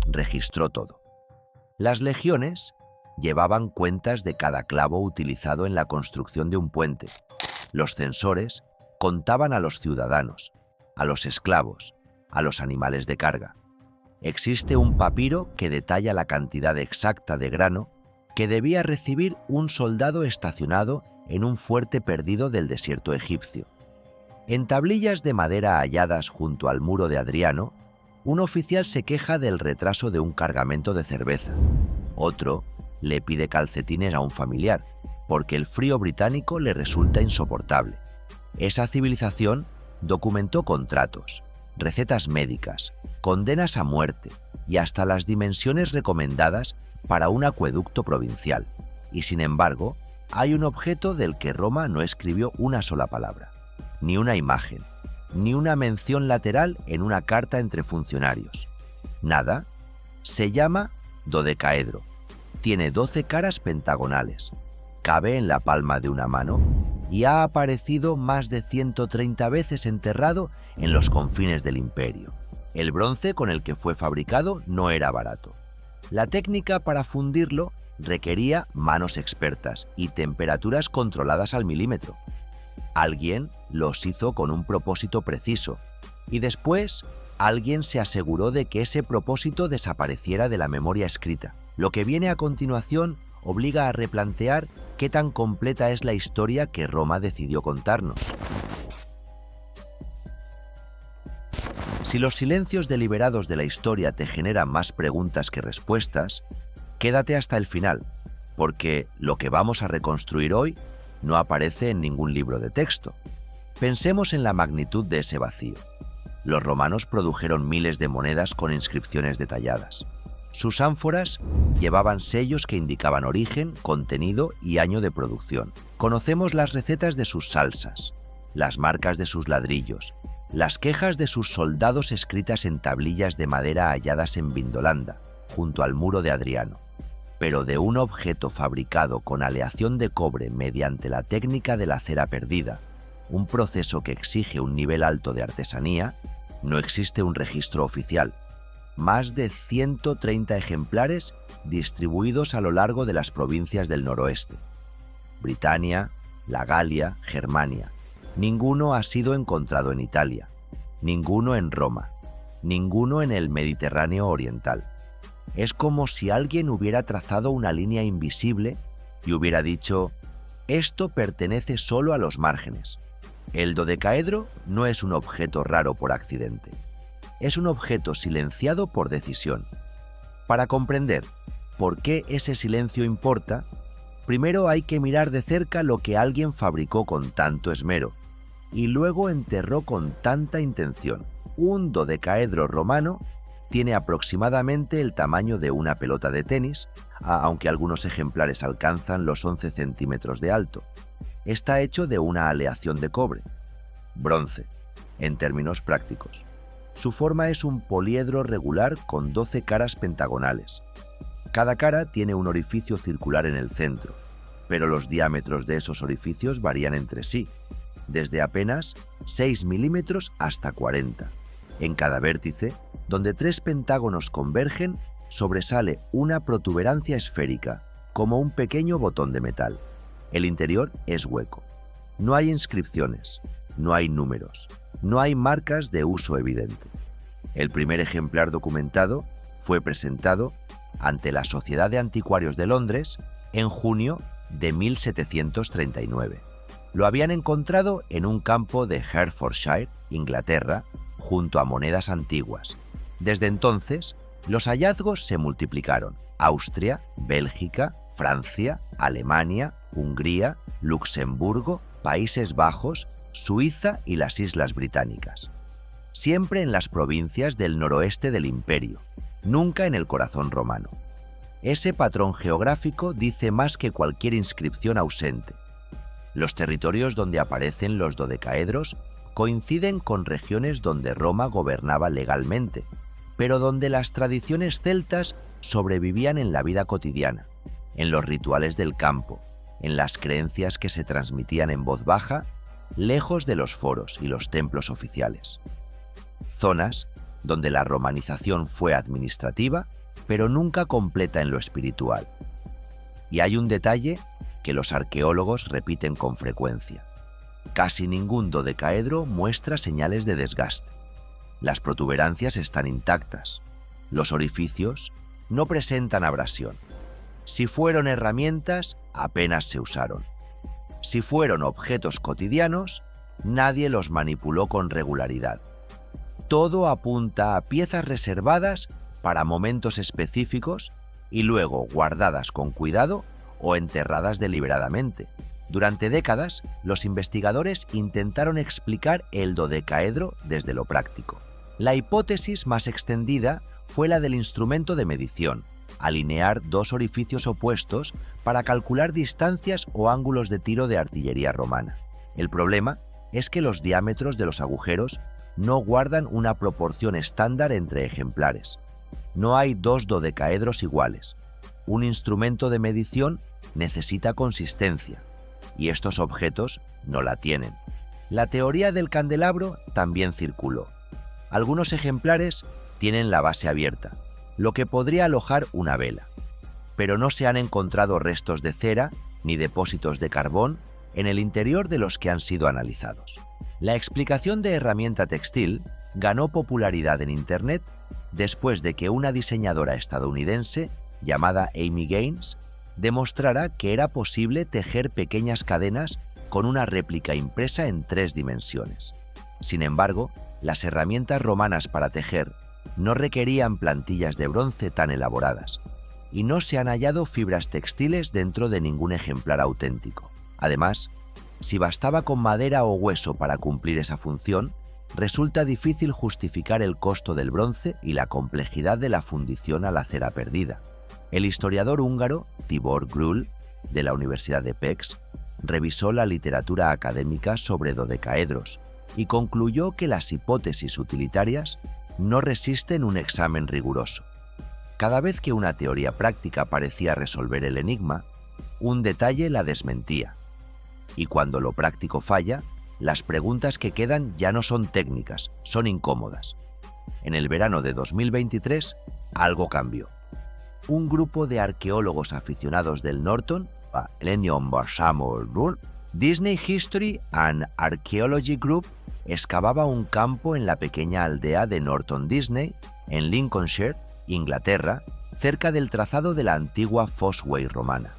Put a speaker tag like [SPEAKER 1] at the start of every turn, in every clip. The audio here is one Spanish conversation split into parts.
[SPEAKER 1] registró todo. Las legiones llevaban cuentas de cada clavo utilizado en la construcción de un puente. Los censores contaban a los ciudadanos, a los esclavos, a los animales de carga. Existe un papiro que detalla la cantidad exacta de grano que debía recibir un soldado estacionado en un fuerte perdido del desierto egipcio. En tablillas de madera halladas junto al muro de Adriano, un oficial se queja del retraso de un cargamento de cerveza. Otro le pide calcetines a un familiar, porque el frío británico le resulta insoportable. Esa civilización documentó contratos, recetas médicas, condenas a muerte y hasta las dimensiones recomendadas para un acueducto provincial. Y sin embargo, hay un objeto del que Roma no escribió una sola palabra, ni una imagen, ni una mención lateral en una carta entre funcionarios. Nada. Se llama dodecaedro. Tiene 12 caras pentagonales, cabe en la palma de una mano y ha aparecido más de 130 veces enterrado en los confines del imperio. El bronce con el que fue fabricado no era barato. La técnica para fundirlo requería manos expertas y temperaturas controladas al milímetro. Alguien los hizo con un propósito preciso y después alguien se aseguró de que ese propósito desapareciera de la memoria escrita. Lo que viene a continuación obliga a replantear qué tan completa es la historia que Roma decidió contarnos. Si los silencios deliberados de la historia te generan más preguntas que respuestas, quédate hasta el final, porque lo que vamos a reconstruir hoy no aparece en ningún libro de texto. Pensemos en la magnitud de ese vacío. Los romanos produjeron miles de monedas con inscripciones detalladas. Sus ánforas llevaban sellos que indicaban origen, contenido y año de producción. Conocemos las recetas de sus salsas, las marcas de sus ladrillos, las quejas de sus soldados escritas en tablillas de madera halladas en Vindolanda, junto al muro de Adriano. Pero de un objeto fabricado con aleación de cobre mediante la técnica de la cera perdida, un proceso que exige un nivel alto de artesanía, no existe un registro oficial. Más de 130 ejemplares distribuidos a lo largo de las provincias del noroeste. Britania, la Galia, Germania. Ninguno ha sido encontrado en Italia, ninguno en Roma, ninguno en el Mediterráneo oriental. Es como si alguien hubiera trazado una línea invisible y hubiera dicho: esto pertenece solo a los márgenes. El dodecaedro no es un objeto raro por accidente. Es un objeto silenciado por decisión. Para comprender por qué ese silencio importa, primero hay que mirar de cerca lo que alguien fabricó con tanto esmero y luego enterró con tanta intención. Un dodecaedro romano tiene aproximadamente el tamaño de una pelota de tenis, aunque algunos ejemplares alcanzan los 11 centímetros de alto. Está hecho de una aleación de cobre, bronce, en términos prácticos. Su forma es un poliedro regular con 12 caras pentagonales. Cada cara tiene un orificio circular en el centro, pero los diámetros de esos orificios varían entre sí, desde apenas 6 milímetros hasta 40. En cada vértice, donde 3 pentágonos convergen, sobresale una protuberancia esférica, como un pequeño botón de metal. El interior es hueco. No hay inscripciones, no hay números, no hay marcas de uso evidente. El primer ejemplar documentado fue presentado ante la Sociedad de Anticuarios de Londres en junio de 1739. Lo habían encontrado en un campo de Hertfordshire, Inglaterra, junto a monedas antiguas. Desde entonces, los hallazgos se multiplicaron. Austria, Bélgica, Francia, Alemania, Hungría, Luxemburgo, Países Bajos, Suiza y las Islas Británicas. Siempre en las provincias del noroeste del imperio, nunca en el corazón romano. Ese patrón geográfico dice más que cualquier inscripción ausente. Los territorios donde aparecen los dodecaedros coinciden con regiones donde Roma gobernaba legalmente, pero donde las tradiciones celtas sobrevivían en la vida cotidiana, en los rituales del campo, en las creencias que se transmitían en voz baja, lejos de los foros y los templos oficiales. Zonas donde la romanización fue administrativa, pero nunca completa en lo espiritual. Y hay un detalle que los arqueólogos repiten con frecuencia. Casi ningún dodecaedro muestra señales de desgaste. Las protuberancias están intactas. Los orificios no presentan abrasión. Si fueron herramientas, apenas se usaron. Si fueron objetos cotidianos, nadie los manipuló con regularidad. Todo apunta a piezas reservadas para momentos específicos y luego guardadas con cuidado o enterradas deliberadamente. Durante décadas, los investigadores intentaron explicar el dodecaedro desde lo práctico. La hipótesis más extendida fue la del instrumento de medición, alinear dos orificios opuestos para calcular distancias o ángulos de tiro de artillería romana. El problema es que los diámetros de los agujeros no guardan una proporción estándar entre ejemplares. No hay dos dodecaedros iguales. Un instrumento de medición necesita consistencia, y estos objetos no la tienen. La teoría del candelabro también circuló. Algunos ejemplares tienen la base abierta, lo que podría alojar una vela, pero no se han encontrado restos de cera ni depósitos de carbón en el interior de los que han sido analizados. La explicación de herramienta textil ganó popularidad en Internet después de que una diseñadora estadounidense llamada Amy Gaines demostrara que era posible tejer pequeñas cadenas con una réplica impresa en 3 dimensiones. Sin embargo, las herramientas romanas para tejer no requerían plantillas de bronce tan elaboradas, y no se han hallado fibras textiles dentro de ningún ejemplar auténtico. Además, si bastaba con madera o hueso para cumplir esa función, resulta difícil justificar el costo del bronce y la complejidad de la fundición a la cera perdida. El historiador húngaro Tibor Grül, de la Universidad de Pécs, revisó la literatura académica sobre dodecaedros y concluyó que las hipótesis utilitarias no resisten un examen riguroso. Cada vez que una teoría práctica parecía resolver el enigma, un detalle la desmentía. Y cuando lo práctico falla, las preguntas que quedan ya no son técnicas, son incómodas. En el verano de 2023, algo cambió. Un grupo de arqueólogos aficionados del Norton, Disney History and Archaeology Group, excavaba un campo en la pequeña aldea de Norton Disney, en Lincolnshire, Inglaterra, cerca del trazado de la antigua Fossway romana.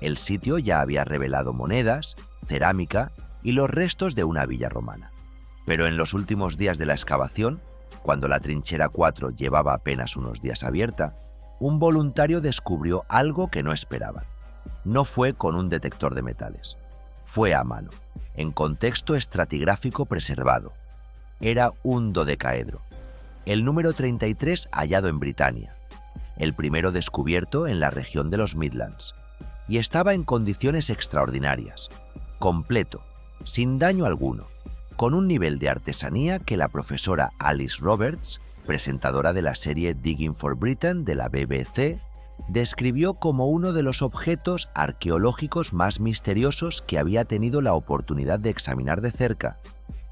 [SPEAKER 1] El sitio ya había revelado monedas, cerámica y los restos de una villa romana. Pero en los últimos días de la excavación, cuando la trinchera 4 llevaba apenas unos días abierta, un voluntario descubrió algo que no esperaban. No fue con un detector de metales. Fue a mano, en contexto estratigráfico preservado. Era un dodecaedro, el número 33 hallado en Britania, el primero descubierto en la región de los Midlands, y estaba en condiciones extraordinarias, completo, sin daño alguno, con un nivel de artesanía que la profesora Alice Roberts, presentadora de la serie Digging for Britain de la BBC, describió como uno de los objetos arqueológicos más misteriosos que había tenido la oportunidad de examinar de cerca.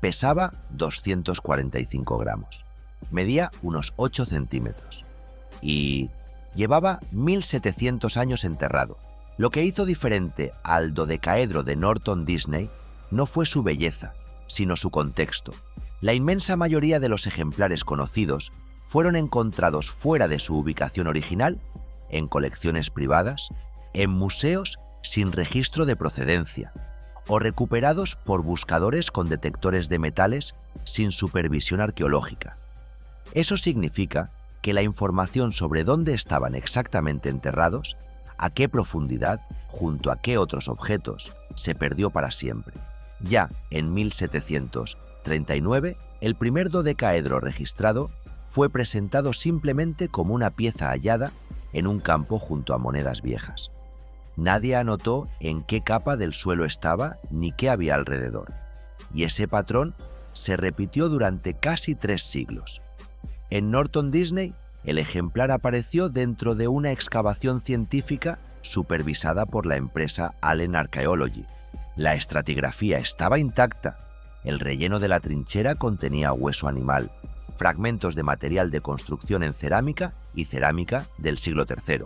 [SPEAKER 1] Pesaba 245 gramos, medía unos 8 centímetros y llevaba 1700 años enterrado. Lo que hizo diferente al dodecaedro de Norton Disney no fue su belleza, sino su contexto. La inmensa mayoría de los ejemplares conocidos fueron encontrados fuera de su ubicación original, en colecciones privadas, en museos sin registro de procedencia, o recuperados por buscadores con detectores de metales sin supervisión arqueológica. Eso significa que la información sobre dónde estaban exactamente enterrados, a qué profundidad, junto a qué otros objetos, se perdió para siempre. Ya en 1739, el primer dodecaedro registrado fue presentado simplemente como una pieza hallada en un campo junto a monedas viejas. Nadie anotó en qué capa del suelo estaba ni qué había alrededor, y ese patrón se repitió durante casi 3 siglos. En Norton Disney, el ejemplar apareció dentro de una excavación científica supervisada por la empresa Allen Archaeology. La estratigrafía estaba intacta, el relleno de la trinchera contenía hueso animal, fragmentos de material de construcción en cerámica y cerámica del siglo III.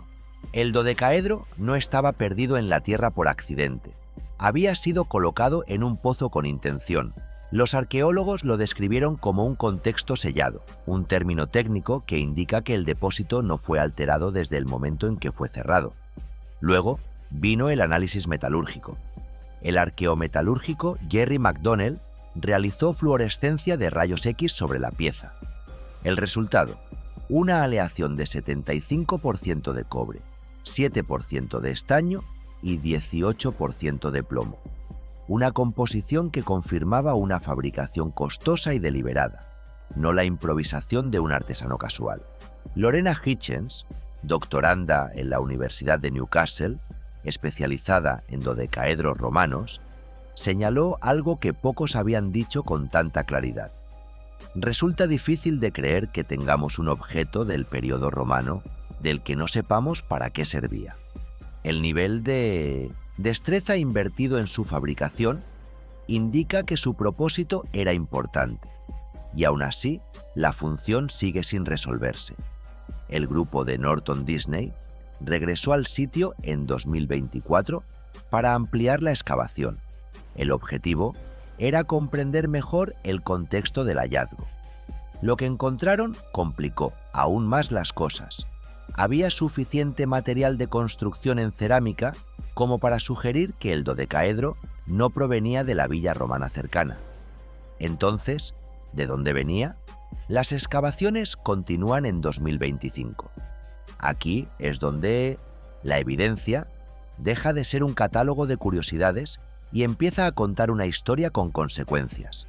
[SPEAKER 1] El dodecaedro no estaba perdido en la tierra por accidente. Había sido colocado en un pozo con intención. Los arqueólogos lo describieron como un contexto sellado, un término técnico que indica que el depósito no fue alterado desde el momento en que fue cerrado. Luego vino el análisis metalúrgico. El arqueometalúrgico Jerry McDonnell realizó fluorescencia de rayos X sobre la pieza. El resultado: una aleación de 75% de cobre, 7% de estaño y 18% de plomo. Una composición que confirmaba una fabricación costosa y deliberada, no la improvisación de un artesano casual. Lorena Hitchens, doctoranda en la Universidad de Newcastle, especializada en dodecaedros romanos, señaló algo que pocos habían dicho con tanta claridad. Resulta difícil de creer que tengamos un objeto del periodo romano del que no sepamos para qué servía. El nivel de destreza invertido en su fabricación indica que su propósito era importante, y aún así la función sigue sin resolverse. El grupo de Norton Disney regresó al sitio en 2024 para ampliar la excavación. El objetivo era comprender mejor el contexto del hallazgo. Lo que encontraron complicó aún más las cosas. Había suficiente material de construcción en cerámica como para sugerir que el dodecaedro no provenía de la villa romana cercana. Entonces, ¿de dónde venía? Las excavaciones continúan en 2025. Aquí es donde la evidencia deja de ser un catálogo de curiosidades y empieza a contar una historia con consecuencias.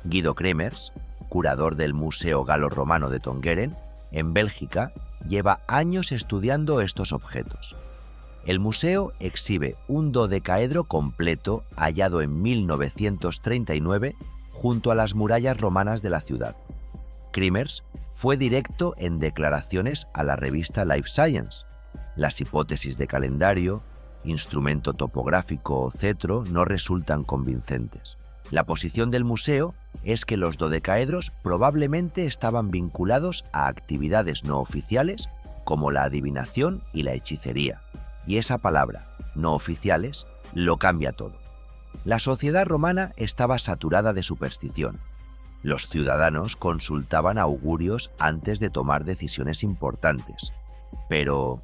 [SPEAKER 1] Guido Kremers, curador del Museo Galo-Romano de Tongeren, en Bélgica, lleva años estudiando estos objetos. El museo exhibe un dodecaedro completo hallado en 1939 junto a las murallas romanas de la ciudad. Kremers fue directo en declaraciones a la revista Life Science. Las hipótesis de calendario, instrumento topográfico o cetro no resultan convincentes. La posición del museo es que los dodecaedros probablemente estaban vinculados a actividades no oficiales como la adivinación y la hechicería. Y esa palabra, no oficiales, lo cambia todo. La sociedad romana estaba saturada de superstición. Los ciudadanos consultaban augurios antes de tomar decisiones importantes. Pero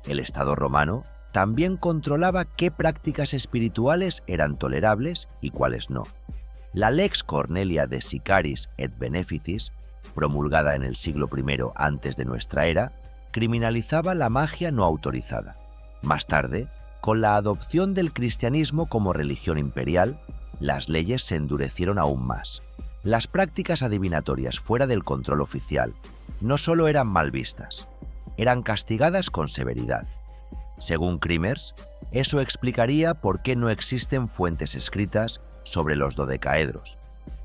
[SPEAKER 1] el Estado romano también controlaba qué prácticas espirituales eran tolerables y cuáles no. La Lex Cornelia de Sicaris et Beneficis, promulgada en el siglo I antes de nuestra era, criminalizaba la magia no autorizada. Más tarde, con la adopción del cristianismo como religión imperial, las leyes se endurecieron aún más. Las prácticas adivinatorias fuera del control oficial no solo eran mal vistas, eran castigadas con severidad. Según Kremers, eso explicaría por qué no existen fuentes escritas sobre los dodecaedros.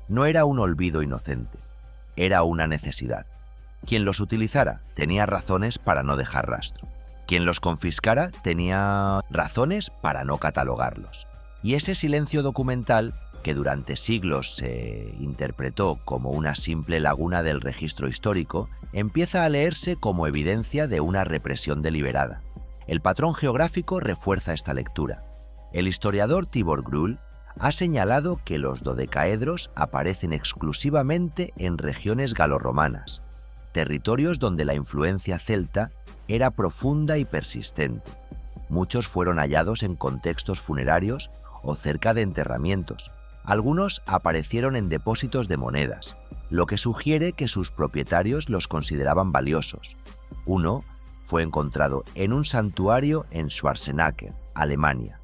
[SPEAKER 1] No era un olvido inocente, era una necesidad. Quien los utilizara tenía razones para no dejar rastro. Quien los confiscara tenía razones para no catalogarlos. Y ese silencio documental, que durante siglos se interpretó como una simple laguna del registro histórico, empieza a leerse como evidencia de una represión deliberada. El patrón geográfico refuerza esta lectura. El historiador Tibor Grull ha señalado que los dodecaedros aparecen exclusivamente en regiones galorromanas, territorios donde la influencia celta era profunda y persistente. Muchos fueron hallados en contextos funerarios o cerca de enterramientos. Algunos aparecieron en depósitos de monedas, lo que sugiere que sus propietarios los consideraban valiosos. Uno fue encontrado en un santuario en Schwarzenegger, Alemania.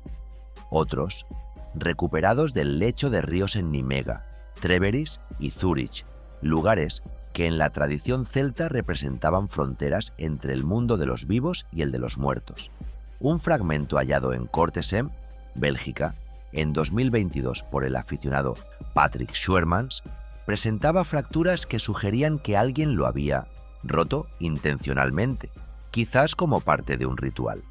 [SPEAKER 1] Otros, recuperados del lecho de ríos en Nimega, Treveris y Zúrich, lugares que en la tradición celta representaban fronteras entre el mundo de los vivos y el de los muertos. Un fragmento hallado en Cortesem, Bélgica, en 2022 por el aficionado Patrick Schuermans, presentaba fracturas que sugerían que alguien lo había roto intencionalmente, quizás como parte de un ritual.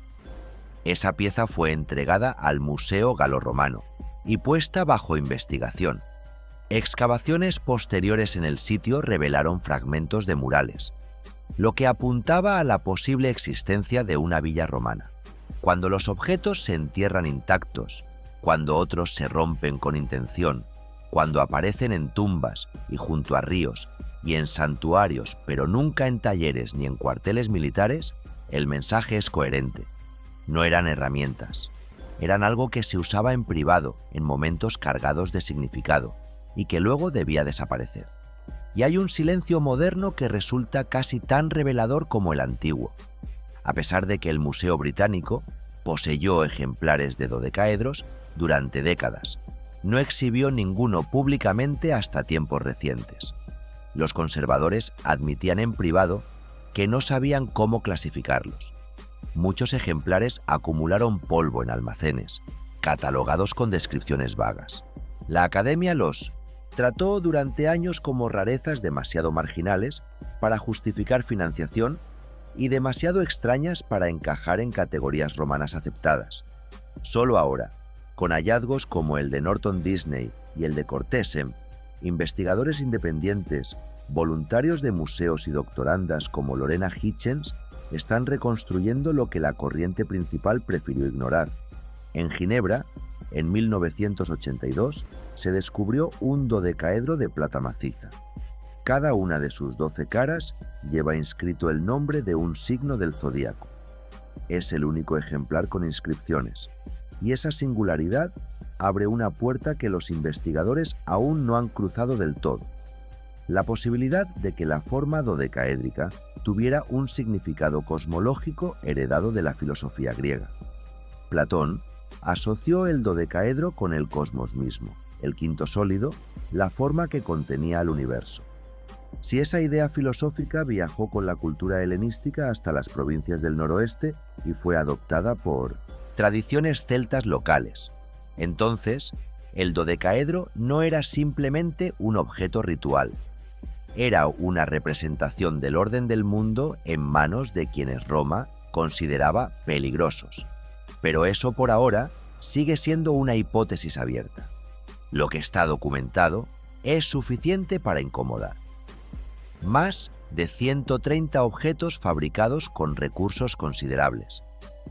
[SPEAKER 1] Esa pieza fue entregada al Museo Galo-Romano y puesta bajo investigación. Excavaciones posteriores en el sitio revelaron fragmentos de murales, lo que apuntaba a la posible existencia de una villa romana. Cuando los objetos se entierran intactos, cuando otros se rompen con intención, cuando aparecen en tumbas y junto a ríos y en santuarios, pero nunca en talleres ni en cuarteles militares, el mensaje es coherente. No eran herramientas, eran algo que se usaba en privado, en momentos cargados de significado, y que luego debía desaparecer. Y hay un silencio moderno que resulta casi tan revelador como el antiguo. A pesar de que el Museo Británico poseyó ejemplares de dodecaedros durante décadas, no exhibió ninguno públicamente hasta tiempos recientes. Los conservadores admitían en privado que no sabían cómo clasificarlos. Muchos ejemplares acumularon polvo en almacenes, catalogados con descripciones vagas. La Academia los trató durante años como rarezas demasiado marginales para justificar financiación y demasiado extrañas para encajar en categorías romanas aceptadas. Solo ahora, con hallazgos como el de Norton Disney y el de Cortesem, investigadores independientes, voluntarios de museos y doctorandas como Lorena Hitchens están reconstruyendo lo que la corriente principal prefirió ignorar. En Ginebra, en 1982, se descubrió un dodecaedro de plata maciza. Cada una de sus 12 caras lleva inscrito el nombre de un signo del zodíaco. Es el único ejemplar con inscripciones, y esa singularidad abre una puerta que los investigadores aún no han cruzado del todo: la posibilidad de que la forma dodecaédrica tuviera un significado cosmológico heredado de la filosofía griega. Platón asoció el dodecaedro con el cosmos mismo, el quinto sólido, la forma que contenía al universo. Si esa idea filosófica viajó con la cultura helenística hasta las provincias del noroeste y fue adoptada por tradiciones celtas locales, entonces el dodecaedro no era simplemente un objeto ritual. Era una representación del orden del mundo en manos de quienes Roma consideraba peligrosos. Pero eso por ahora sigue siendo una hipótesis abierta. Lo que está documentado es suficiente para incomodar. Más de 130 objetos fabricados con recursos considerables,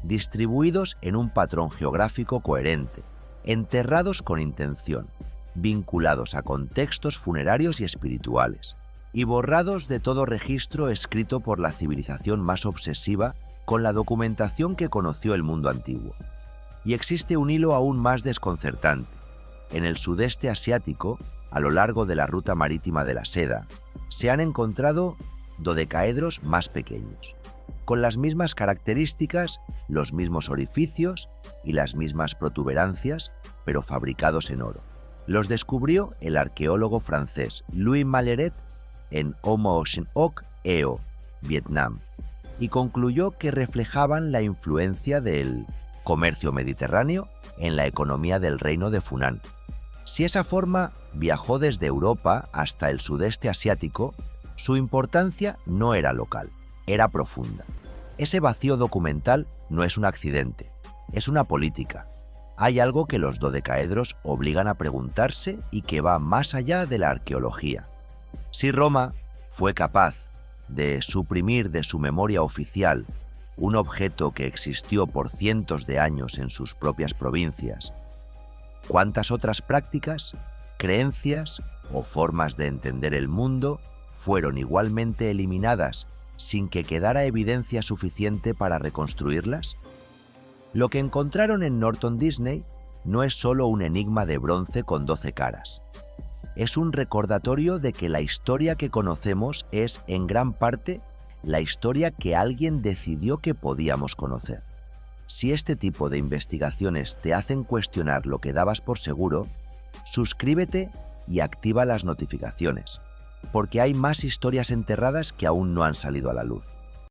[SPEAKER 1] distribuidos en un patrón geográfico coherente, enterrados con intención, vinculados a contextos funerarios y espirituales, y borrados de todo registro escrito por la civilización más obsesiva con la documentación que conoció el mundo antiguo. Y existe un hilo aún más desconcertante. En el sudeste asiático, a lo largo de la ruta marítima de la seda, se han encontrado dodecaedros más pequeños, con las mismas características, los mismos orificios y las mismas protuberancias, pero fabricados en oro. Los descubrió el arqueólogo francés Louis Malleret en Omochenoc, Eo, Vietnam, y concluyó que reflejaban la influencia del comercio mediterráneo en la economía del reino de Funan. Si esa forma viajó desde Europa hasta el sudeste asiático, su importancia no era local, era profunda. Ese vacío documental no es un accidente, es una política. Hay algo que los dodecaedros obligan a preguntarse y que va más allá de la arqueología. Si Roma fue capaz de suprimir de su memoria oficial un objeto que existió por cientos de años en sus propias provincias, ¿cuántas otras prácticas, creencias o formas de entender el mundo fueron igualmente eliminadas sin que quedara evidencia suficiente para reconstruirlas? Lo que encontraron en Norton Disney no es solo un enigma de bronce con 12 caras. Es un recordatorio de que la historia que conocemos es, en gran parte, la historia que alguien decidió que podíamos conocer. Si este tipo de investigaciones te hacen cuestionar lo que dabas por seguro, suscríbete y activa las notificaciones, porque hay más historias enterradas que aún no han salido a la luz.